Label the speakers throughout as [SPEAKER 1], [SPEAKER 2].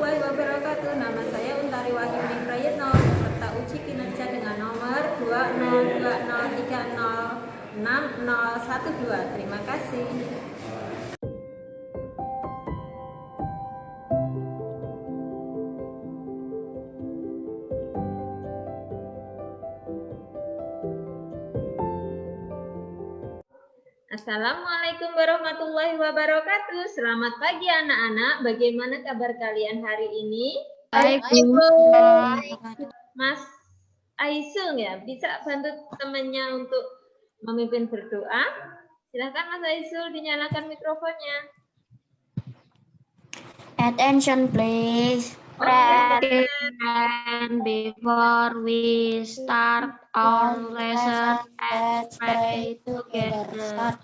[SPEAKER 1] warahmatullahi wabarakatuh. Nama saya Untari Wahyuni Prayitno, peserta uji kinerja dengan nomor 20203060012. Terima kasih. Assalamualaikum warahmatullahi wabarakatuh. Selamat pagi anak-anak. Bagaimana kabar kalian hari ini?
[SPEAKER 2] Baik,
[SPEAKER 1] Mas Aisul ya, bisa bantu temannya untuk memimpin berdoa? Silakan Mas Aisul, dinyalakan mikrofonnya.
[SPEAKER 2] Attention please. And before we start our lesson and pray together.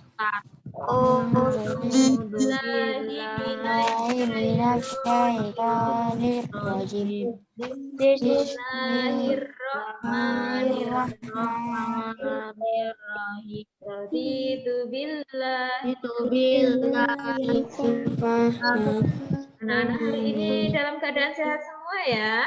[SPEAKER 1] Anak-anak hari ini dalam keadaan sehat semua ya?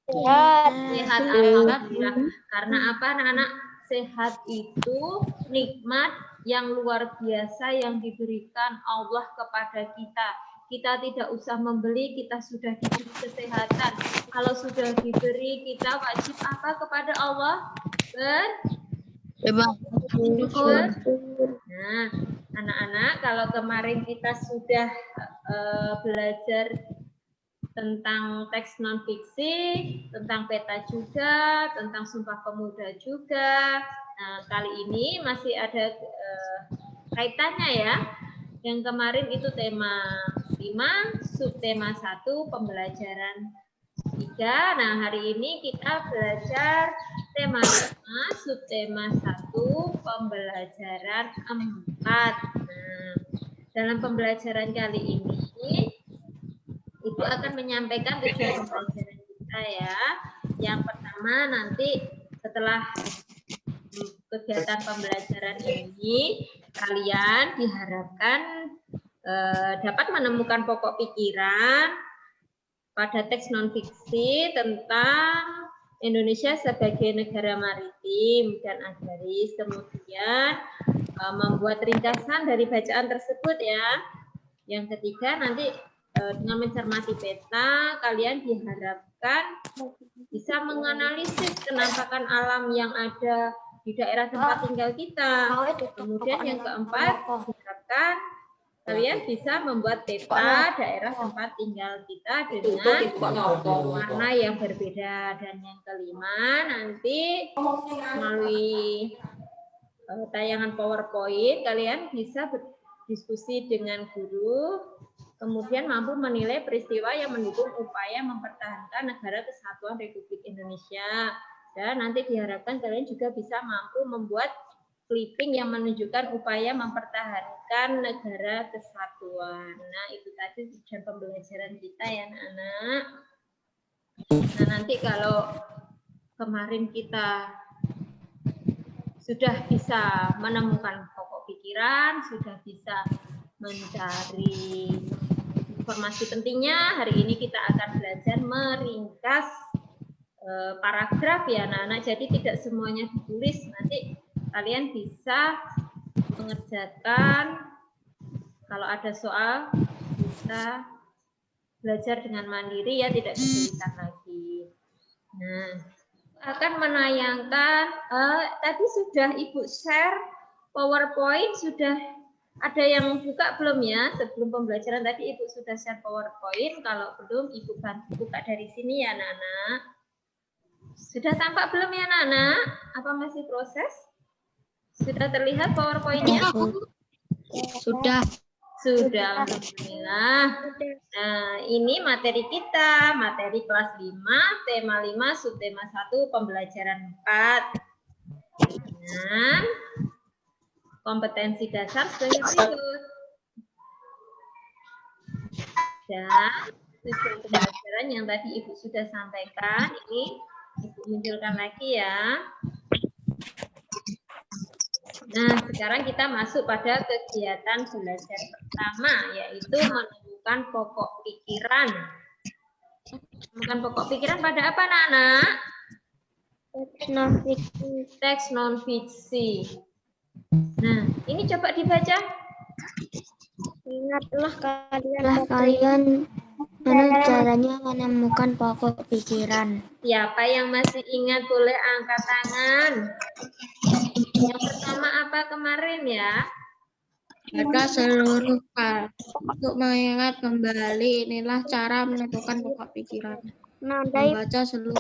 [SPEAKER 1] Sehat alhamdulillah. Karena apa anak-anak? Sehat itu nikmat yang luar biasa yang diberikan Allah kepada kita. Kita tidak usah membeli, kita sudah diberi kesehatan. Kalau sudah diberi, kita wajib apa kepada Allah? Bersyukur. Nah, anak-anak, kalau kemarin kita sudah belajar tentang teks non-fiksi, tentang peta juga, tentang Sumpah Pemuda juga. Nah, kali ini masih ada kaitannya ya. Yang kemarin itu tema 5, subtema 1, pembelajaran 3. Nah, hari ini kita belajar tema 5, subtema 1, pembelajaran 4. Nah, dalam pembelajaran kali ini Ibu akan menyampaikan tujuan pembelajaran kita ya. Yang pertama nanti setelah kegiatan pembelajaran ini kalian diharapkan dapat menemukan pokok pikiran pada teks non-fiksi tentang Indonesia sebagai negara maritim dan agraris. Kemudian membuat ringkasan dari bacaan tersebut ya. Yang ketiga nanti dengan mencermati peta, kalian diharapkan bisa menganalisis penampakan alam yang ada di daerah tempat tinggal kita. Kemudian yang keempat, diharapkan kalian bisa membuat peta daerah tempat tinggal kita dengan warna yang berbeda. Dan yang kelima, nanti melalui tayangan PowerPoint, kalian bisa berdiskusi dengan guru, kemudian mampu menilai peristiwa yang mendukung upaya mempertahankan negara kesatuan Republik Indonesia. Dan nanti diharapkan kalian juga bisa mampu membuat clipping yang menunjukkan upaya mempertahankan negara kesatuan. Nah, itu tadi tujuan pembelajaran kita ya anak-anak. Nah, nanti kalau kemarin kita sudah bisa menemukan pokok pikiran, sudah bisa mencari informasi pentingnya, hari ini kita akan belajar meringkas paragraf ya anak-anak. Jadi tidak semuanya ditulis, nanti kalian bisa mengerjakan. Kalau ada soal bisa belajar dengan mandiri ya, tidak kesulitan lagi. Nah, akan menayangkan tadi sudah Ibu share PowerPoint, sudah ada yang buka belum ya? Sebelum pembelajaran tadi Ibu sudah share PowerPoint. Kalau belum, Ibu bantu buka dari sini ya anak-anak. Sudah tampak belum ya anak-anak? Apa masih proses? Sudah terlihat PowerPoint-nya?
[SPEAKER 2] Sudah.
[SPEAKER 1] Sudah, alhamdulillah. Nah, ini materi kita, materi kelas 5, tema 5, subtema 1, pembelajaran 4. Dan kompetensi dasar sebagai berikut. Dan tujuan pembelajaran yang tadi Ibu sudah sampaikan, ini Ibu munculkan lagi ya. Nah, sekarang kita masuk pada kegiatan belajar pertama, yaitu menemukan menemukan pokok pikiran. Menemukan pokok pikiran pada apa, anak-anak? Teks non-fiksi. Nah, ini coba dibaca.
[SPEAKER 2] Ingatlah kalian mana caranya menemukan pokok pikiran.
[SPEAKER 1] Siapa yang masih ingat boleh angkat tangan. Yang pertama apa kemarin ya?
[SPEAKER 2] Pada seluruh untuk mengingat kembali, inilah cara menentukan pokok pikiran. Membaca seluruh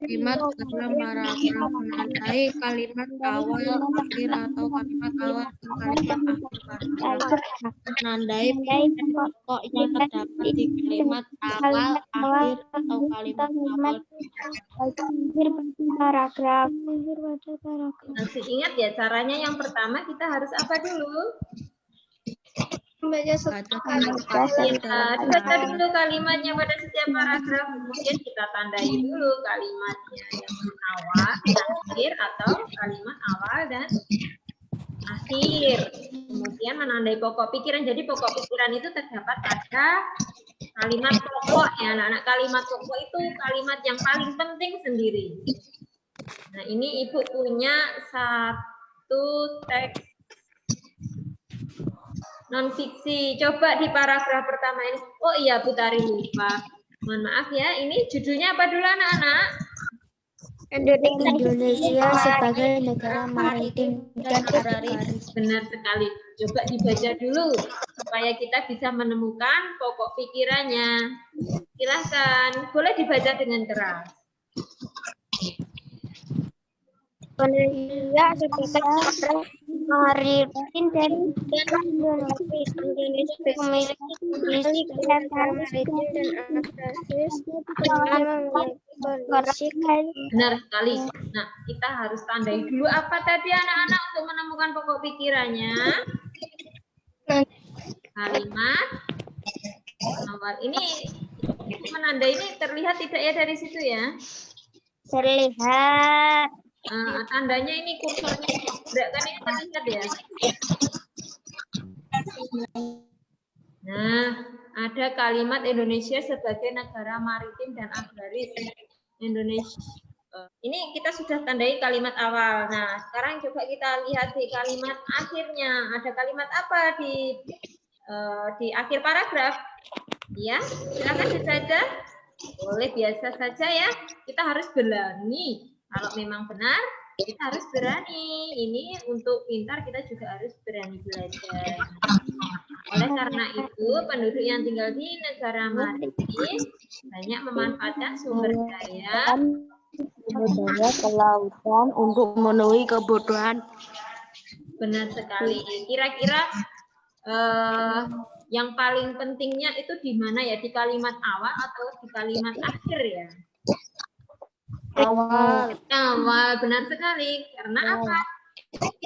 [SPEAKER 2] kalimat dalam paragraf, menandai kalimat awal, akhir, atau kalimat awal dan kalimat akhir paragraf. Menandai pokok yang terdapat di kalimat awal, akhir, atau kalimat awal paragraf.
[SPEAKER 1] Masih ingat ya caranya yang pertama kita harus apa dulu? Baca dulu kalimatnya pada setiap paragraf, kemudian kita tandai dulu kalimatnya yang awal, akhir, atau kalimat awal dan akhir. Kemudian menandai pokok pikiran. Jadi pokok pikiran itu terdapat pada kalimat pokok ya, anak-anak. Kalimat pokok itu kalimat yang paling penting sendiri. Nah, ini Ibu punya satu teks non-fiksi. Coba di paragraf pertama ini. Oh iya, Bu Tari lupa. Mohon maaf ya, ini judulnya apa dulu anak-anak?
[SPEAKER 2] Indonesia sebagai negara maritim dan agraris.
[SPEAKER 1] Benar sekali. Coba dibaca dulu supaya kita bisa menemukan pokok pikirannya. Silahkan, boleh dibaca dengan keras.
[SPEAKER 2] Indonesia sebagai maritim dan Indonesia memiliki negara maritim dan agraris.
[SPEAKER 1] Benar sekali. Nah, kita harus tandai dulu apa tadi anak-anak untuk menemukan pokok pikirannya. Kalimat awal. Ini menandai ini terlihat tidak ya dari situ ya?
[SPEAKER 2] Terlihat.
[SPEAKER 1] Tandanya ini kursornya kan ini terlihat ya. Nah, ada kalimat Indonesia sebagai negara maritim dan agraris. Indonesia. Ini kita sudah tandai kalimat awal. Nah, sekarang coba kita lihat di kalimat akhirnya. Ada kalimat apa di akhir paragraf? Ya, silakan dibaca. Boleh biasa saja ya. Kita harus berani. Kalau memang benar, kita harus berani. Ini untuk pintar kita juga harus berani belajar. Oleh karena itu, penduduk yang tinggal di negara maritim banyak memanfaatkan sumber daya
[SPEAKER 2] kelautan untuk memenuhi kebutuhan.
[SPEAKER 1] Benar sekali. Kira-kira yang paling pentingnya itu di mana ya? Di kalimat awal atau di kalimat akhir ya?
[SPEAKER 2] Awal.
[SPEAKER 1] Benar sekali. Karena apa?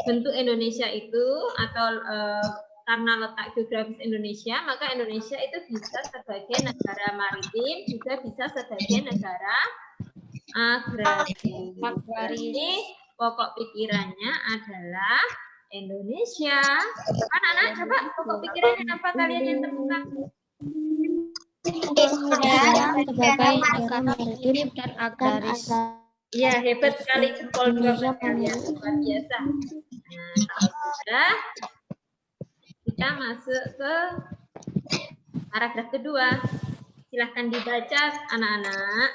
[SPEAKER 1] Bentuk Indonesia itu atau karena letak geografis Indonesia, maka Indonesia itu bisa sebagai negara maritim, juga bisa sebagai negara agraris. Jadi pokok pikirannya adalah Indonesia. Anak-anak coba pokok pikirannya apa kalian yang temukan?
[SPEAKER 2] Sebagai negara maritim dan agraris.
[SPEAKER 1] Iya, hebat sekali jempol dua kalian, luar biasa. Nah, kalau sudah, kita masuk ke paragraf kedua. Silahkan dibaca, anak-anak.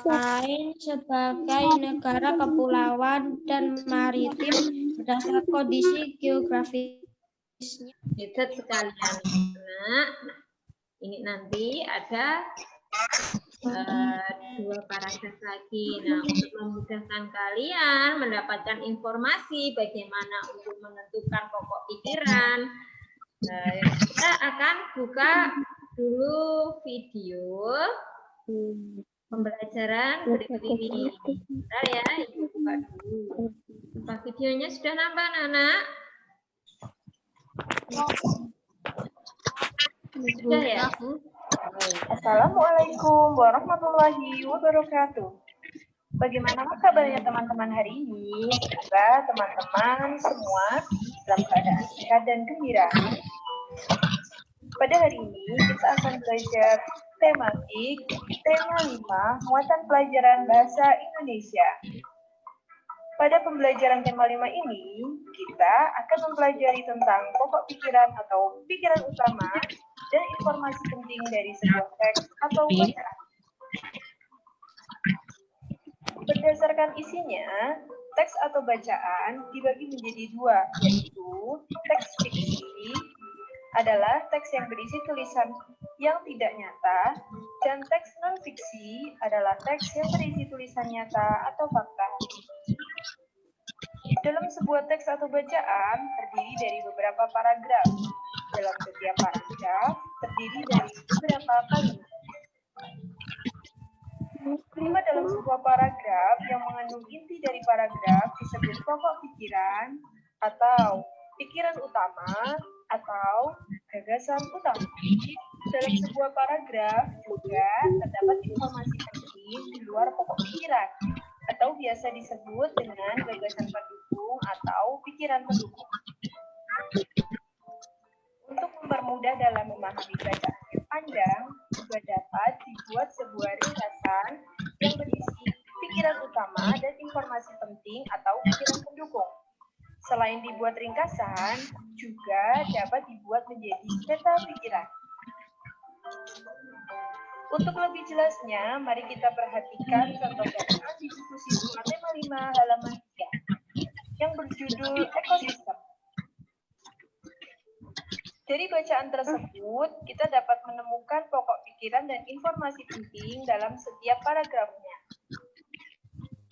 [SPEAKER 2] Selain sebagai negara kepulauan dan maritim berdasarkan kondisi geografisnya.
[SPEAKER 1] Hebat sekali anak-anak. Nah, ini nanti ada dua paragraf lagi. Nah, untuk memudahkan kalian mendapatkan informasi bagaimana untuk menentukan pokok pikiran, kita akan buka dulu video pembelajaran berikut ini. Bentar ya, Ibu buka dulu. Apa videonya sudah nampak, anak-anak? Sudah ya?
[SPEAKER 3] Assalamualaikum warahmatullahi wabarakatuh. Bagaimana kabarnya teman-teman hari ini? Semoga teman-teman semua dalam keadaan sehat dan gembira. Pada hari ini kita akan belajar tematik tema 5 muatan pelajaran bahasa Indonesia. Pada pembelajaran tema 5 ini, kita akan mempelajari tentang pokok pikiran atau pikiran utama dan informasi penting dari sebuah teks atau bacaan. Berdasarkan isinya, teks atau bacaan dibagi menjadi dua, yaitu teks fiksi adalah teks yang berisi tulisan yang tidak nyata, dan teks non-fiksi adalah teks yang berisi tulisan nyata atau fakta. Dalam sebuah teks atau bacaan terdiri dari beberapa paragraf. Dalam setiap paragraf terdiri dari beberapa kalimat. Kalimat dalam sebuah paragraf yang mengandung inti dari paragraf disebut pokok pikiran atau pikiran utama atau gagasan utama. Dalam sebuah paragraf juga terdapat informasi penting di luar pokok pikiran atau biasa disebut dengan gagasan pendukung atau pikiran pendukung. Untuk mempermudah dalam memahami bacaan yang panjang, juga dapat dibuat sebuah ringkasan yang berisi pikiran utama dan informasi penting atau pikiran pendukung. Selain dibuat ringkasan, juga dapat dibuat menjadi peta pikiran. Untuk lebih jelasnya, mari kita perhatikan contoh bacaan di buku siswa tema 5 halaman 3 yang berjudul ekosistem. Dari bacaan tersebut, kita dapat menemukan pokok pikiran dan informasi penting dalam setiap paragrafnya.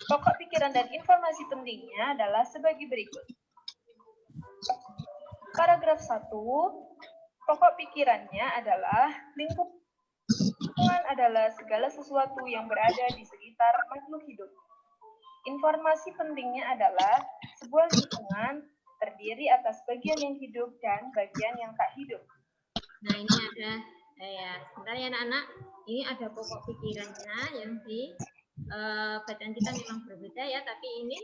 [SPEAKER 3] Pokok pikiran dan informasi pentingnya adalah sebagai berikut. Paragraf 1, pokok pikirannya adalah lingkungan adalah segala sesuatu yang berada di sekitar makhluk hidup. Informasi pentingnya adalah sebuah lingkungan terdiri atas bagian yang hidup dan bagian yang tak hidup.
[SPEAKER 1] Nah, ini ada, sebentar ya anak-anak, ini ada pokok pikirannya yang di bacaan kita memang berbeda ya, tapi ini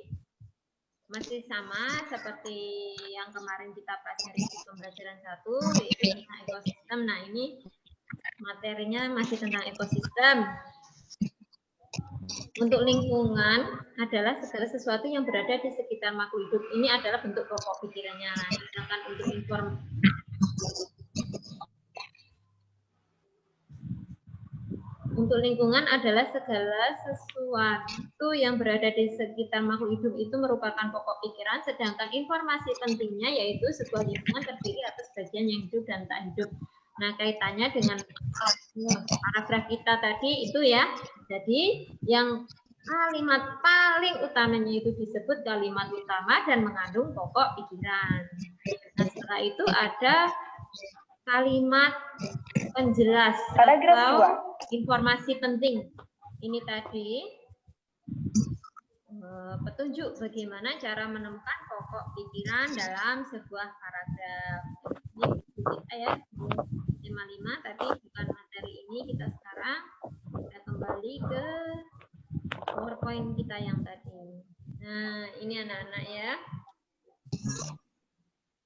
[SPEAKER 1] masih sama seperti yang kemarin kita pelajari di pembelajaran 1, yaitu tentang ekosistem. Nah, ini materinya masih tentang ekosistem. Untuk lingkungan adalah segala sesuatu yang berada di sekitar makhluk hidup. Ini adalah bentuk pokok pikirannya. Sedangkan untuk Untuk lingkungan adalah segala sesuatu yang berada di sekitar makhluk hidup itu merupakan pokok pikiran, sedangkan informasi pentingnya yaitu sebuah lingkungan terdiri atas bagian yang hidup dan tak hidup. Nah, kaitannya dengan paragraf kita tadi itu ya. Jadi, yang kalimat paling utamanya itu disebut kalimat utama dan mengandung pokok pikiran. Nah, setelah itu ada kalimat penjelas atau informasi penting. Ini tadi petunjuk bagaimana cara menemukan pokok pikiran dalam sebuah paragraf. Ini kita ya, tema 5 tadi bukan materi ini, kita sekarang kembali ke PowerPoint kita yang tadi. Nah, ini anak-anak ya.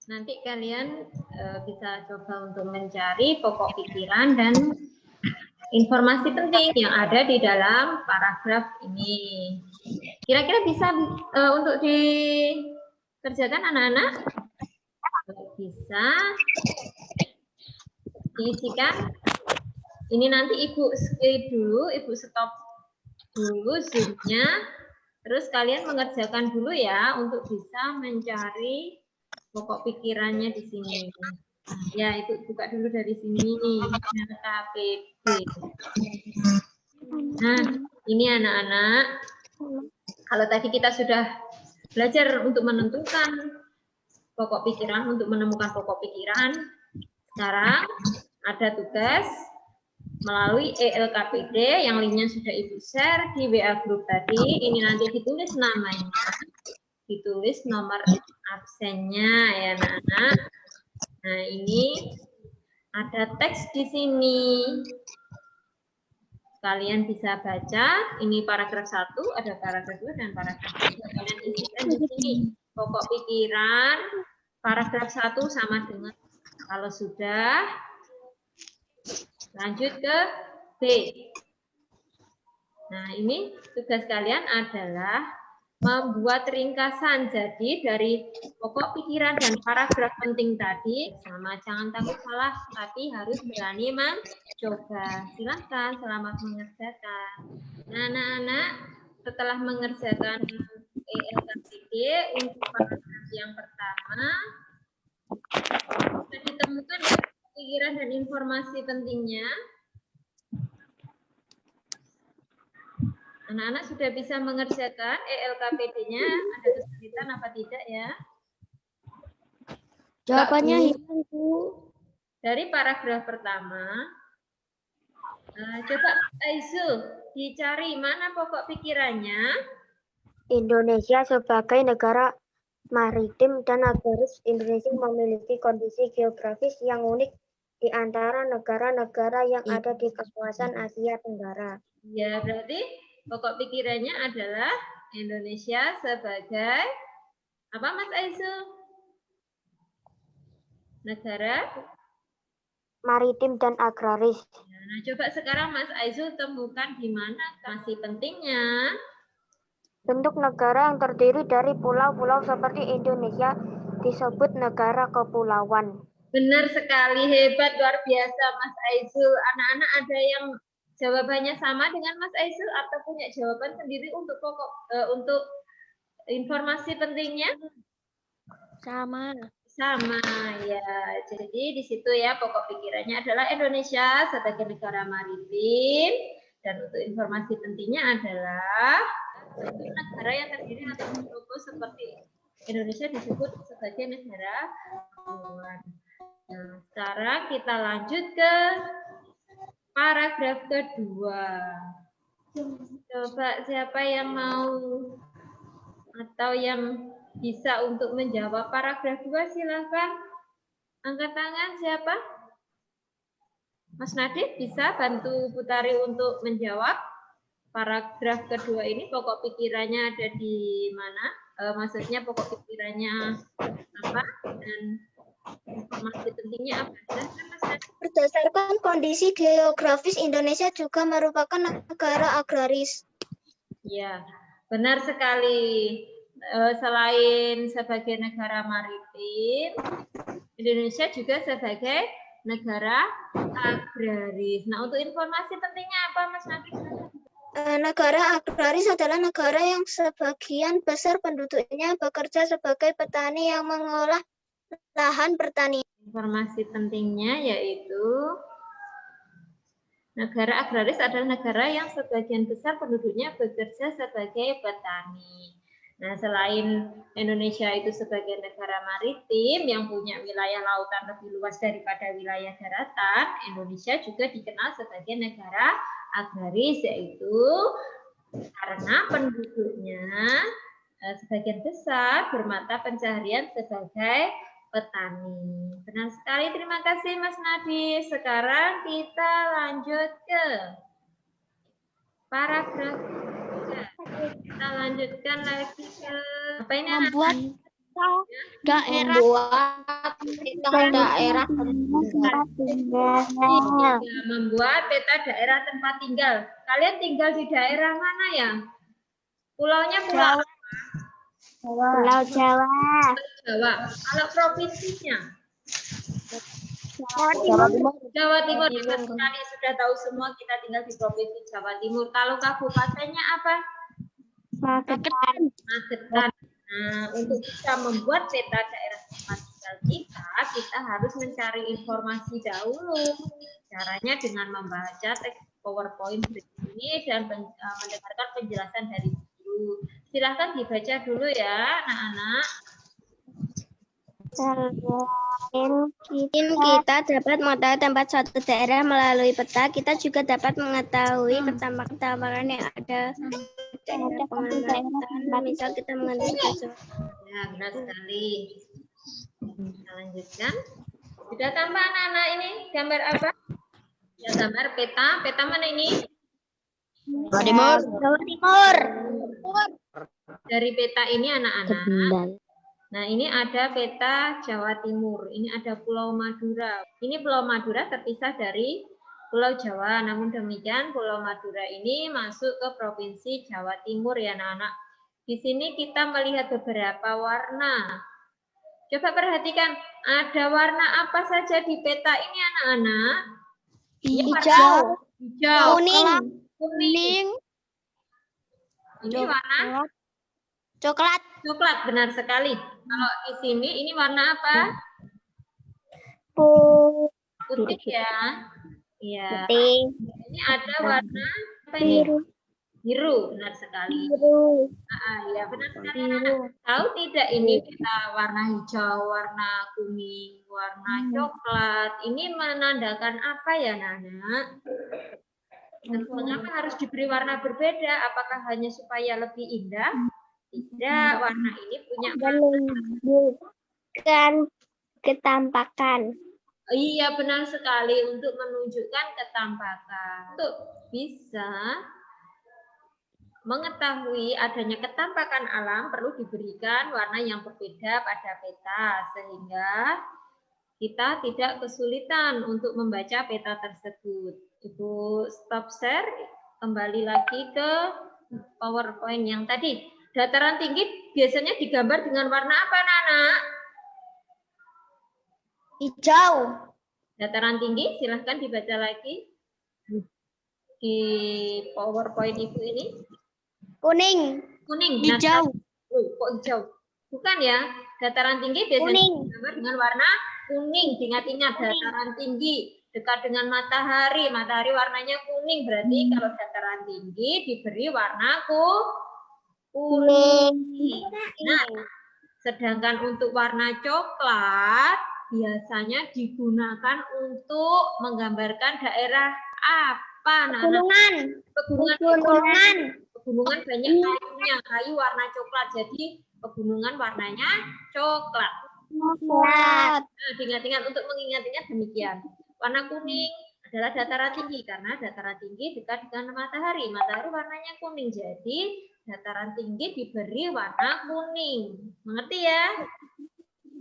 [SPEAKER 1] Nanti kalian bisa coba untuk mencari pokok pikiran dan informasi penting yang ada di dalam paragraf ini. Kira-kira bisa untuk dikerjakan anak-anak? Bisa diisikan. Ini nanti Ibu skip dulu, Ibu stop dulu Zoom-nya. Terus kalian mengerjakan dulu ya untuk bisa mencari pokok pikirannya di sini. Ya, Ibu buka dulu dari sini. KPB. Nah, ini anak-anak. Kalau tadi kita sudah belajar untuk menentukan pokok pikiran, untuk menemukan pokok pikiran, sekarang ada tugas melalui ELKPD yang linknya sudah Ibu share di WA group tadi. Ini nanti ditulis namanya, ditulis nomor absennya ya anak-anak. Nah, ini ada teks di sini. Kalian bisa baca, ini paragraf 1, ada paragraf 2 dan paragraf 3. Kalian isikan di sini pokok pikiran paragraf 1 sama dengan. Kalau sudah, lanjut ke B. Nah, ini tugas kalian adalah membuat ringkasan. Jadi dari pokok pikiran dan paragraf penting tadi, sama jangan takut salah, tapi harus berani mencoba. Silahkan, selamat mengerjakan. Nah, anak-anak, setelah mengerjakan ELKPD untuk paragraf yang pertama, sudah ditemukan ya pikiran dan informasi pentingnya. Anak-anak sudah bisa mengerjakan ELKPD-nya, ada kesulitan apa tidak ya?
[SPEAKER 2] Jawabannya hilang, Bu.
[SPEAKER 1] Dari paragraf pertama, coba Aizu dicari mana pokok pikirannya.
[SPEAKER 4] Indonesia sebagai negara maritim dan agraris, Indonesia memiliki kondisi geografis yang unik di antara negara-negara yang ada di kawasan Asia Tenggara.
[SPEAKER 1] Ya, berarti pokok pikirannya adalah Indonesia sebagai apa, Mas Aizu? Negara
[SPEAKER 4] maritim dan agraris.
[SPEAKER 1] Nah, coba sekarang Mas Aizu temukan di mana kasih pentingnya.
[SPEAKER 4] Bentuk negara yang terdiri dari pulau-pulau seperti Indonesia disebut negara kepulauan.
[SPEAKER 1] Benar sekali, hebat, luar biasa Mas Aizu. Anak-anak ada yang jawabannya sama dengan Mas Aizu atau punya jawaban sendiri untuk pokok untuk informasi pentingnya?
[SPEAKER 2] Sama.
[SPEAKER 1] Sama ya. Jadi di situ ya pokok pikirannya adalah Indonesia sebagai negara maritim, dan untuk informasi pentingnya adalah untuk negara yang terdiri atas pulau seperti Indonesia disebut sebagai negara kepulauan. Nah, sekarang kita lanjut ke paragraf kedua. Coba siapa yang mau atau yang bisa untuk menjawab paragraf 2, silahkan. Angkat tangan siapa? Mas Nadif bisa bantu Putari untuk menjawab paragraf kedua ini, pokok pikirannya ada di mana? Maksudnya pokok pikirannya apa dan informasi pentingnya apa? Silahkan Mas Nadif.
[SPEAKER 4] Berdasarkan kondisi geografis, Indonesia juga merupakan negara agraris.
[SPEAKER 1] Ya, benar sekali. Selain sebagai negara maritim, Indonesia juga sebagai negara agraris. Nah, untuk informasi pentingnya apa, Mas Nadif?
[SPEAKER 4] Negara agraris adalah negara yang sebagian besar penduduknya bekerja sebagai petani yang mengolah lahan pertanian.
[SPEAKER 1] Informasi pentingnya yaitu negara agraris adalah negara yang sebagian besar penduduknya bekerja sebagai petani. Nah, selain Indonesia itu sebagai negara maritim yang punya wilayah lautan lebih luas daripada wilayah daratan, Indonesia juga dikenal sebagai negara agraris, yaitu karena penduduknya sebagian besar bermata pencaharian sebagai petani. Benar sekali, terima kasih Mas Nadi. Sekarang kita lanjut ke paragraf 3. Kita lanjutkan lagi ke apa ini?
[SPEAKER 2] Membuat daerah tempat tinggal.
[SPEAKER 1] Membuat peta daerah tempat tinggal. Kalian tinggal di daerah mana ya? Pulaunya pulau apa?
[SPEAKER 4] Pulau Jawa.
[SPEAKER 1] Jawa. Kalau provinsinya?
[SPEAKER 4] Jawa Timur.
[SPEAKER 1] Jawa Timur. Hebat sekali, sudah tahu semua kita tinggal di provinsi Jawa Timur. Kalau kabupatennya apa?
[SPEAKER 2] Magetan.
[SPEAKER 1] Magetan. Nah, untuk bisa membuat peta daerah tempat tinggal kita harus mencari informasi dahulu. Caranya dengan membaca teks PowerPoint berikut ini dan mendengarkan penjelasan dari guru. Silahkan dibaca dulu ya, anak-anak.
[SPEAKER 4] Selain kita dapat mengetahui tempat suatu daerah melalui peta, kita juga dapat mengetahui pertambahan yang ada daerah pengamatan. Misal kita mengenai
[SPEAKER 1] Ya, benar sekali. Kita lanjutkan. Sudah tambah anak-anak ini gambar apa? Ya, gambar peta. Peta mana ini?
[SPEAKER 4] Jawa Timur. Jawa Timur.
[SPEAKER 1] Dari peta ini anak-anak. Nah, ini ada peta Jawa Timur. Ini ada Pulau Madura. Ini Pulau Madura terpisah dari Pulau Jawa. Namun demikian, Pulau Madura ini masuk ke Provinsi Jawa Timur ya, anak-anak. Di sini kita melihat beberapa warna. Coba perhatikan, ada warna apa saja di peta ini, anak-anak?
[SPEAKER 4] Hijau,
[SPEAKER 1] Hijau, kuning. Ini warna
[SPEAKER 4] coklat,
[SPEAKER 1] coklat, benar sekali. Kalau di sini ini warna apa? Putih ya. Iya. Ini ada warna apa ini? Biru, benar sekali. Ya benar sekali. Tahu tidak ini kita warna hijau, warna kuning, warna coklat. Ini menandakan apa ya, Nana? Dan mengapa harus diberi warna berbeda? Apakah hanya supaya lebih indah? Tidak, warna ini punya
[SPEAKER 4] menunjukkan ketampakan.
[SPEAKER 1] Iya, benar sekali, untuk menunjukkan ketampakan. Untuk bisa mengetahui adanya ketampakan alam perlu diberikan warna yang berbeda pada peta sehingga kita tidak kesulitan untuk membaca peta tersebut. Ibu stop share, kembali lagi ke PowerPoint yang tadi. Dataran tinggi biasanya digambar dengan warna apa, Nana?
[SPEAKER 4] Hijau.
[SPEAKER 1] Dataran tinggi, silahkan dibaca lagi di PowerPoint Ibu ini.
[SPEAKER 4] Kuning.
[SPEAKER 1] Kuning.
[SPEAKER 4] Hijau.
[SPEAKER 1] Kok hijau? Bukan ya. Dataran tinggi biasanya digambar dengan warna kuning. Ingat-ingat, dataran tinggi dekat dengan matahari. Matahari warnanya kuning. Berarti kalau dataran tinggi diberi warna kuning. Nah, sedangkan untuk warna coklat biasanya digunakan untuk menggambarkan daerah apa? Pegunungan banyak kayunya, kayu warna coklat. Jadi pegunungan warnanya coklat. Nah, ingat-ingat untuk mengingat-ingat demikian. Warna kuning adalah dataran tinggi karena dataran tinggi dekat dengan matahari. Matahari warnanya kuning. Jadi dataran tinggi diberi warna kuning. Mengerti ya?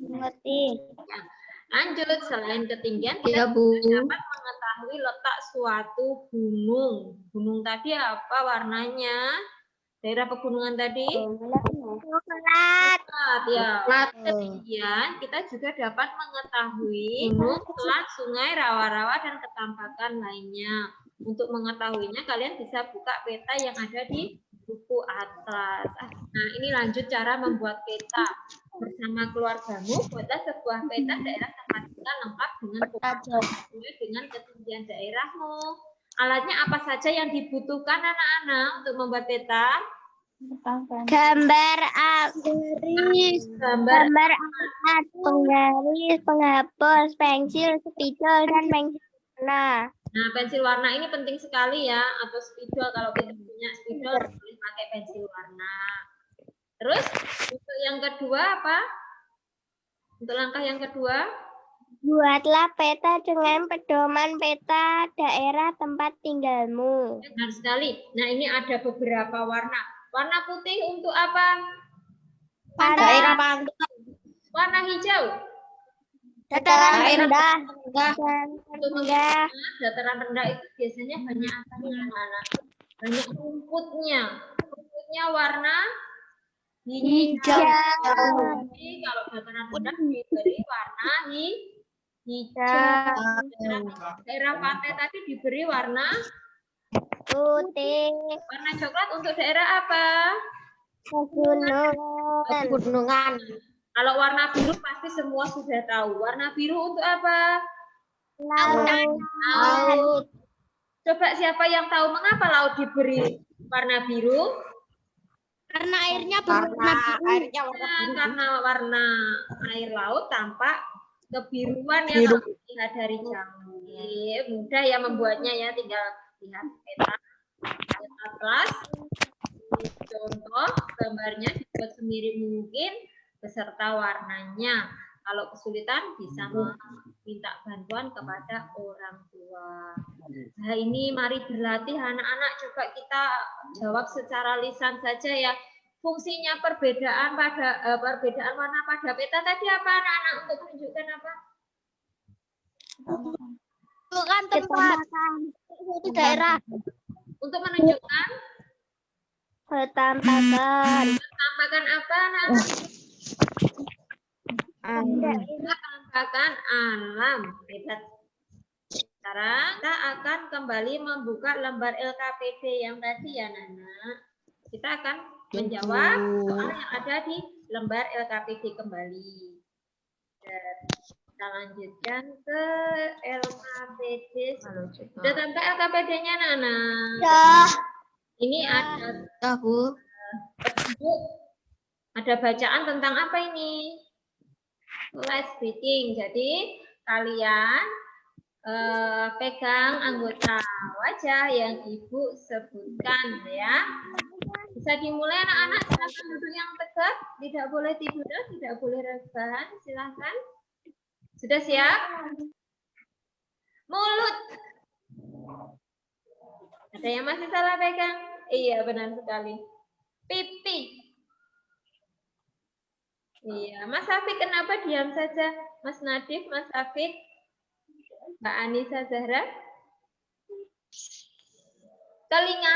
[SPEAKER 4] Mengerti.
[SPEAKER 1] Ya. Lanjut, selain ketinggian kita juga dapat mengetahui letak suatu gunung. Gunung tadi apa warnanya? Daerah pegunungan tadi?
[SPEAKER 4] Coklat.
[SPEAKER 1] Ya. Ketinggian kita juga dapat mengetahui gunung, selat, sungai, rawa-rawa, dan ketampakan lainnya. Untuk mengetahuinya kalian bisa buka peta yang ada di buku atlas. Nah, ini lanjut cara membuat peta. Bersama keluargamu, buatlah sebuah peta daerah tempat tinggal lengkap dengan sesuai dengan ketinggian daerahmu. Alatnya apa saja yang dibutuhkan anak-anak untuk membuat peta?
[SPEAKER 4] Gambar garis, gambar alat, penggaris, penghapus, pensil, spidol, dan pensil warna.
[SPEAKER 1] Nah, pensil warna ini penting sekali ya, atau spidol. Kalau kita punya spidol, boleh pakai pensil warna. Terus, untuk yang kedua apa? Untuk langkah yang kedua?
[SPEAKER 4] Buatlah peta dengan pedoman peta daerah tempat tinggalmu.
[SPEAKER 1] Benar sekali. Nah, ini ada beberapa warna. Warna putih untuk apa?
[SPEAKER 4] Daerah pantai.
[SPEAKER 1] Warna hijau?
[SPEAKER 4] Dataran rendah.
[SPEAKER 1] Dataran rendah itu biasanya banyak apa nih, anak-anak? Banyak rumputnya. Rumputnya warna hijau. Jadi kalau dataran rendah diberi warna hijau. Daerah pantai tadi diberi warna
[SPEAKER 4] putih.
[SPEAKER 1] Warna coklat untuk daerah apa?
[SPEAKER 4] Pegunungan.
[SPEAKER 1] Kalau warna biru pasti semua sudah tahu. Warna biru untuk apa?
[SPEAKER 4] Laut.
[SPEAKER 1] Coba siapa yang tahu mengapa laut diberi warna biru?
[SPEAKER 4] Karena airnya berwarna biru.
[SPEAKER 1] Karena warna air laut tampak kebiruan ya kalau dilihat dari jauh. Mudah ya membuatnya ya, tinggal lihat peta atlas. Contoh gambarnya dibuat semirip mungkin beserta warnanya. Kalau kesulitan bisa meminta bantuan kepada orang tua. Nah, ini mari berlatih anak-anak. Coba kita jawab secara lisan saja ya. fungsinya perbedaan perbedaan warna pada peta tadi apa anak-anak untuk menunjukkan apa?
[SPEAKER 4] Bukan tempat suatu daerah.
[SPEAKER 1] Untuk menunjukkan
[SPEAKER 4] Tampakan.
[SPEAKER 1] penampakan apa anak-anak? Penampakan alam. Hebat. Sekarang kita akan kembali membuka lembar LKPD yang tadi ya Nana. Kita akan menjawab soal yang ada di lembar LKPD kembali. Dan kita lanjutkan ke LKPD. Sudah sampai LKPD-nya Nana?
[SPEAKER 4] Ya.
[SPEAKER 1] Ini ada
[SPEAKER 2] Bu.
[SPEAKER 1] ada bacaan tentang apa ini? Let's speaking. Jadi kalian pegang anggota wajah yang Ibu sebutkan ya. Bisa dimulai anak-anak, silakan duduk yang tegak, tidak boleh tiduran, tidak boleh rebahan, silakan. Sudah siap? Mulut. Ada yang masih salah pegang? Iya, benar sekali. Pipi. Iya, Mas Hafid kenapa diam saja? Mas Nadif, Mas Hafid, Mbak Anissa Zahra. Telinga.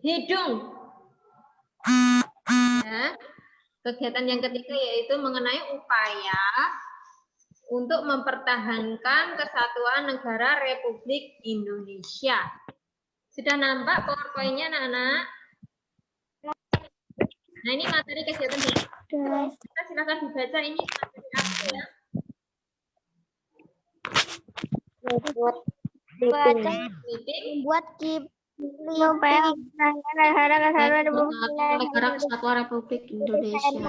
[SPEAKER 1] Hidung. Ya. Kegiatan yang ketiga yaitu mengenai upaya untuk mempertahankan kesatuan negara Republik Indonesia. Sudah nampak PowerPoint-nya anak-anak? Nah, ini materi kegiatan kita silakan dibaca ini materi apa ya?
[SPEAKER 4] Membuat negara
[SPEAKER 2] Kesatuan Republik Indonesia.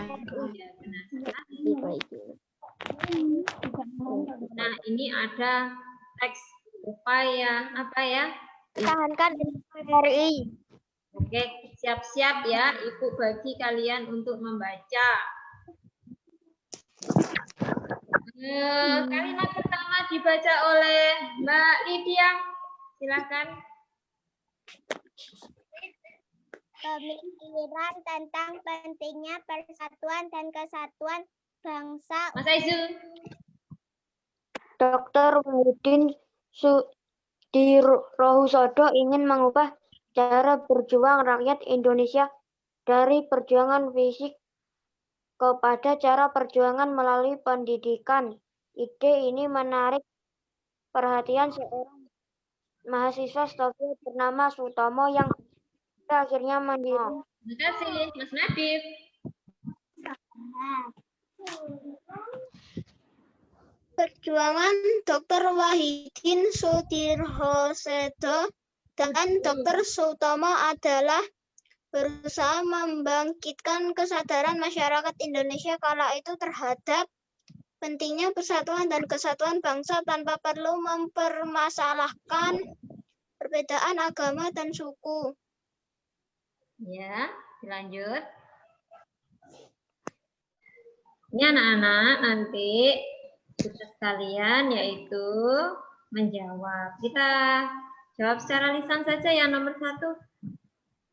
[SPEAKER 1] Nah, ini ada teks upaya apa ya?
[SPEAKER 4] Pertahankan NKRI.
[SPEAKER 1] Oke, siap-siap ya Ibu bagi kalian untuk membaca. Kalimat pertama dibaca oleh Mbak Lydia. Silakan.
[SPEAKER 4] Pemikiran tentang pentingnya persatuan dan kesatuan bangsa.
[SPEAKER 1] Mas Aizul.
[SPEAKER 4] Dr. Muhyiddin Sudirohusodo ingin mengubah cara berjuang rakyat Indonesia dari perjuangan fisik kepada cara perjuangan melalui pendidikan. Ide ini menarik perhatian seorang mahasiswa Tokyo bernama Sutomo yang akhirnya mendirikan.
[SPEAKER 1] Terima kasih, Mas Nadif.
[SPEAKER 5] Perjuangan Dr. Wahidin Sudirohusodo dan Dr. Sutomo adalah berusaha membangkitkan kesadaran masyarakat Indonesia kala itu terhadap pentingnya persatuan dan kesatuan bangsa tanpa perlu mempermasalahkan perbedaan agama dan suku.
[SPEAKER 1] Ya, dilanjut. Ini anak-anak nanti tugas kalian yaitu menjawab. Kita jawab secara lisan saja yang nomor 1.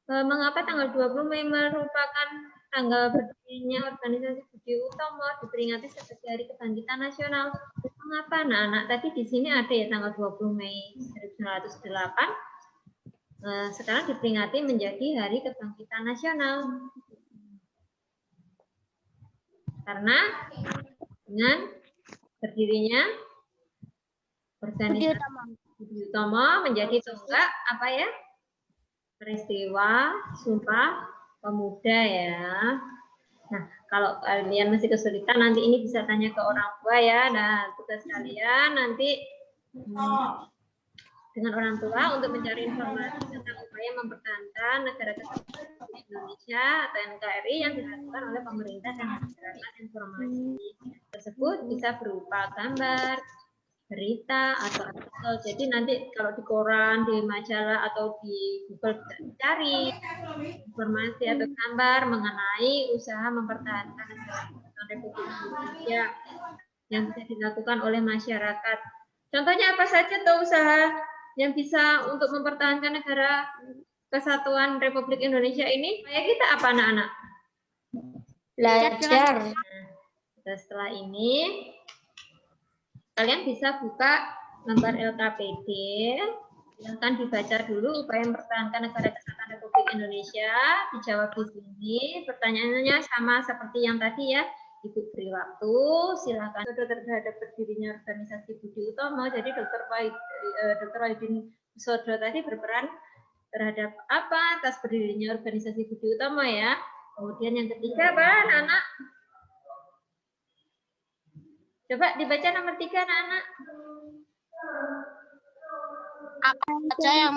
[SPEAKER 1] Mengapa tanggal 20 Mei merupakan tanggal berdirinya organisasi Budi Utomo diperingati sebagai Hari Kebangkitan Nasional? Mengapa anak-anak? Tadi di sini ada ya tanggal 20 Mei 1908. Sekarang diperingati menjadi Hari Kebangkitan Nasional. Karena dengan berdirinya organisasi Budi Utomo menjadi tonggak apa ya? Peristiwa Sumpah Pemuda ya. Nah, kalau kalian masih kesulitan nanti ini bisa tanya ke orang tua ya. Nah, tugas kalian nanti dengan orang tua untuk mencari informasi tentang upaya mempertahankan negara kesatuan Indonesia atau NKRI yang dilakukan oleh pemerintah dan masyarakat. Informasi tersebut bisa berupa gambar, berita atau artikel. Jadi nanti kalau di koran, di majalah atau di Google bisa cari informasi atau gambar mengenai usaha mempertahankan negara Republik Indonesia yang bisa dilakukan oleh masyarakat. Contohnya apa saja tuh usaha yang bisa untuk mempertahankan negara kesatuan Republik Indonesia ini? Supaya kita apa anak-anak?
[SPEAKER 4] Belajar.
[SPEAKER 1] Nah, setelah ini kalian bisa buka lembar LKPD. Silahkan dibaca dulu upaya mempertahankan negara kesatuan Republik Indonesia. Dijawab di sini. Pertanyaannya sama seperti yang tadi ya. Ibu beri waktu. Silahkan. Terhadap berdirinya organisasi Budi Utomo. Jadi Dr. Wahidin Sodro tadi berperan terhadap apa atas berdirinya organisasi Budi Utomo ya. Kemudian yang ketiga apa anak-anak? Coba dibaca nomor 3 anak-anak.
[SPEAKER 2] Apa saja yang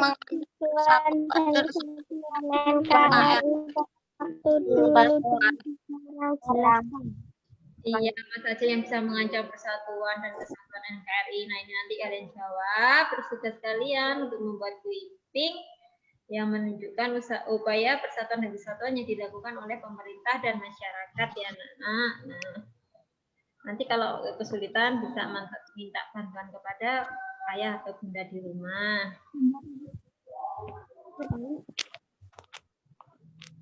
[SPEAKER 1] Iya, apa saja yang bisa mengancam persatuan dan kesatuan NKRI. Nah, ini nanti kalian jawab. Terus tugas kalian untuk membuat clipping yang menunjukkan upaya persatuan dan kesatuan yang dilakukan oleh pemerintah dan masyarakat ya anak-anak. Nah, nanti kalau kesulitan bisa minta bantuan kepada ayah atau bunda di rumah.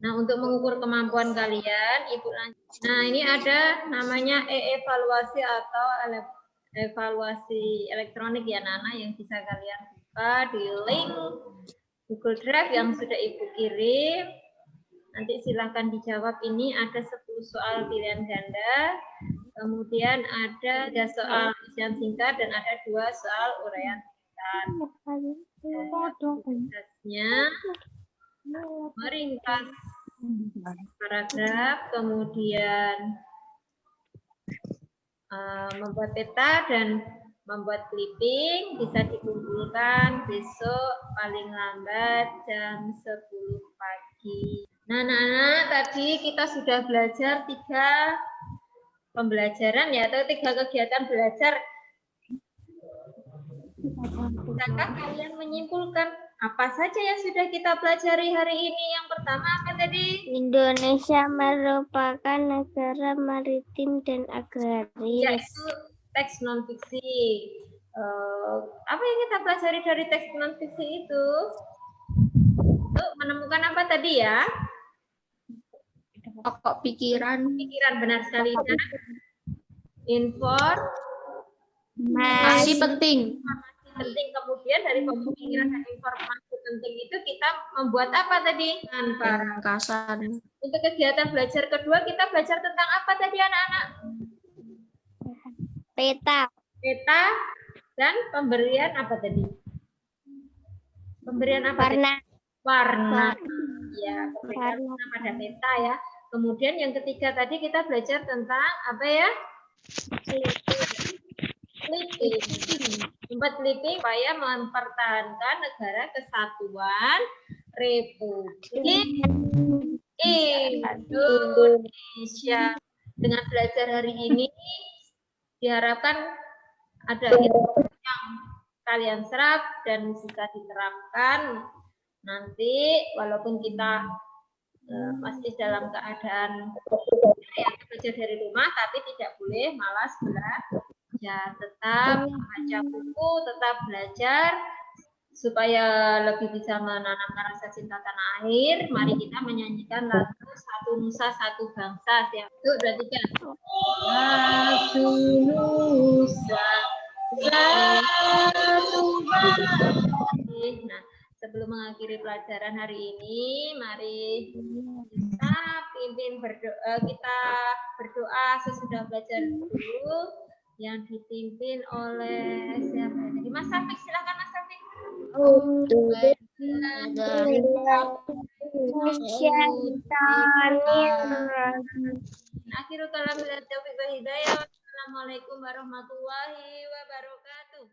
[SPEAKER 1] Nah, untuk mengukur kemampuan kalian, Ibu lanjut. Nah, ini ada namanya evaluasi atau evaluasi elektronik ya Nana yang bisa kalian buka di link Google Drive yang sudah Ibu kirim. Nanti silahkan dijawab. Ini ada 10 soal pilihan ganda. Kemudian ada 3 soal isian singkat dan ada 2 soal uraian singkat. Tugasnya meringkas paragraf, kemudian membuat peta dan membuat clipping. Bisa dikumpulkan besok paling lambat jam 10 pagi. Nah, anak-anak, tadi kita sudah belajar 3 pembelajaran ya, atau 3 kegiatan belajar. Bisakah kalian menyimpulkan apa saja yang sudah kita pelajari hari ini? Yang pertama apa tadi?
[SPEAKER 4] Indonesia merupakan negara maritim dan agraris.
[SPEAKER 1] Yaitu teks non-fiksi. Apa yang kita pelajari dari teks non-fiksi itu? Untuk menemukan apa tadi ya?
[SPEAKER 2] pokok pikiran.
[SPEAKER 1] Pikiran, benar sekali.
[SPEAKER 2] Masih penting.
[SPEAKER 1] Penting, kemudian dari pemikiran dan informasi penting itu kita membuat apa tadi?
[SPEAKER 2] Ringkasan.
[SPEAKER 1] Untuk kegiatan belajar kedua kita belajar tentang apa tadi anak-anak?
[SPEAKER 4] Peta.
[SPEAKER 1] Peta dan pemberian apa tadi? Pemberian apa?
[SPEAKER 4] Warna.
[SPEAKER 1] Warna. Ya, pemberian warna pada peta ya. Kemudian yang ketiga tadi kita belajar tentang apa ya? Clipping. Membuat clipping supaya mempertahankan negara kesatuan Republik Indonesia. Dengan belajar hari ini diharapkan ada ilmu yang kalian serap dan bisa diterapkan nanti walaupun kita masih dalam keadaan yang belajar dari rumah, tapi tidak boleh malas belajar. Tetap baca buku, tetap belajar supaya lebih bisa menanamkan rasa cinta tanah air. Mari kita menyanyikan lagu Satu Nusa Satu Bangsa. Siap? 1, 2, 3. Satu Nusa Satu Bangsa. Nah, sebelum mengakhiri pelajaran hari ini, mari kita kita berdoa sesudah belajar dulu yang dipimpin oleh siapa? Jadi Mas Safik, silakan Mas Safik. Akhirul kalam bila taufiq wal hidayah. Wassalamualaikum warahmatullahi wabarakatuh.